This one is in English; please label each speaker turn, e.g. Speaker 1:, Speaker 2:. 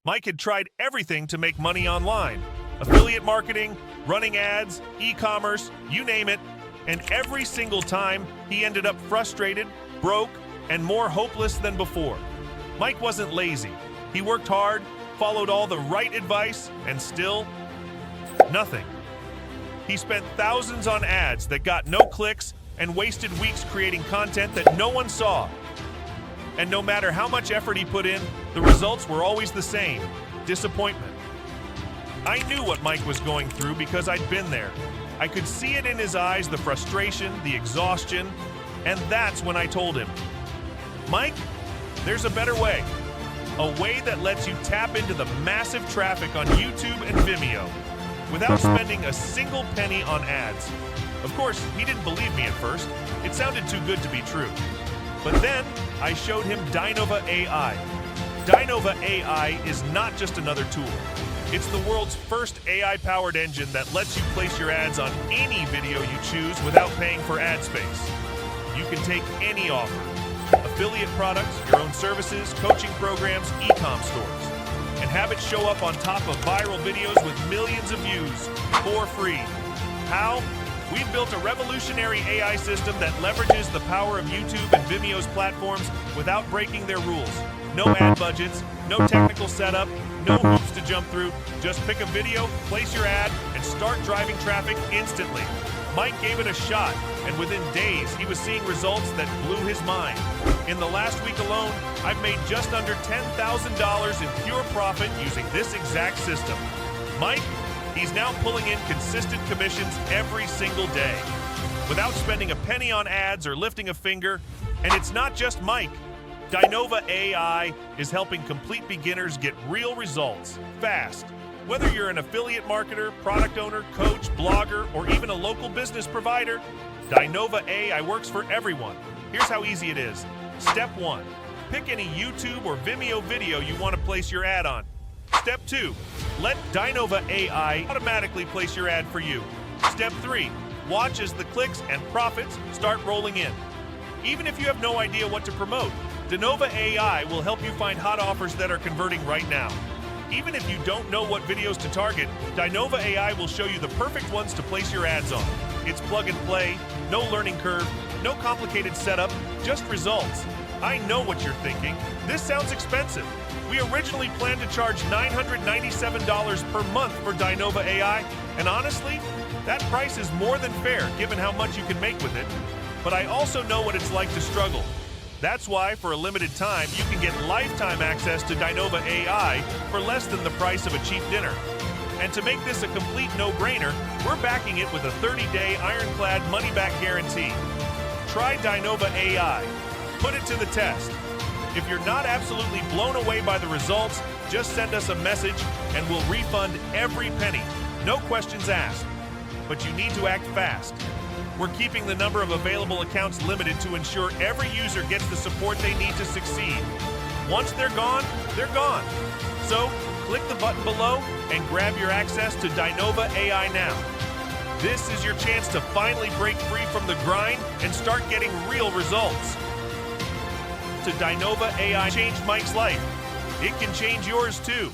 Speaker 1: Mike had tried everything to make money online. Affiliate marketing, running ads, e-commerce, you name it. And every single time, he ended up frustrated, broke, and more hopeless than before. Mike wasn't lazy. He worked hard, followed all the right advice, and still, nothing. He spent thousands on ads that got no clicks and wasted weeks creating content that no one saw. And no matter how much effort he put in, the results were always the same: disappointment. I knew what Mike was going through because I'd been there. I could see it in his eyes, the frustration, the exhaustion, and that's when I told him, Mike, there's a better way. A way that lets you tap into the massive traffic on YouTube and Vimeo without spending a single penny on ads. Of course, he didn't believe me at first. It sounded too good to be true. But then I showed him Dynova AI. Dynova AI is not just another tool. It's the world's first AI-powered engine that lets you place your ads on any video you choose without paying for ad space. You can take any offer: affiliate products, your own services, coaching programs, e-com stores, and have it show up on top of viral videos with millions of views for free. How? We've built a revolutionary AI system that leverages the power of YouTube and Vimeo's platforms without breaking their rules. No ad budgets, no technical setup, no hoops to jump through. Just pick a video, place your ad, and start driving traffic instantly. Mike gave it a shot, and within days, he was seeing results that blew his mind. In the last week alone, I've made just under $10,000 in pure profit using this exact system. Mike, he's now pulling in consistent commissions every single day, without spending a penny on ads or lifting a finger. And it's not just Mike. Dynova AI is helping complete beginners get real results, fast. Whether you're an affiliate marketer, product owner, coach, blogger, or even a local business provider, Dynova AI works for everyone. Here's how easy it is. Step 1. Pick any YouTube or Vimeo video you want to place your ad on. Step 2. Let Dynova AI automatically place your ad for you. Step 3. Watch as the clicks and profits start rolling in. Even if you have no idea what to promote, Dynova AI will help you find hot offers that are converting right now. Even if you don't know what videos to target, Dynova AI will show you the perfect ones to place your ads on. It's plug and play, no learning curve, no complicated setup, just results. I know what you're thinking. This sounds expensive. We originally planned to charge $997 per month for Dynova AI, and honestly, that price is more than fair given how much you can make with it. But I also know what it's like to struggle. That's why, for a limited time, you can get lifetime access to Dynova AI for less than the price of a cheap dinner. And to make this a complete no-brainer, we're backing it with a 30-day ironclad money-back guarantee. Try Dynova AI. Put it to the test. If you're not absolutely blown away by the results, just send us a message and we'll refund every penny. No questions asked. But you need to act fast. We're keeping the number of available accounts limited to ensure every user gets the support they need to succeed. Once they're gone, they're gone. So, click the button below and grab your access to Dynova AI now. This is your chance to finally break free from the grind and start getting real results. To Dynova AI changed Mike's life. It can change yours too.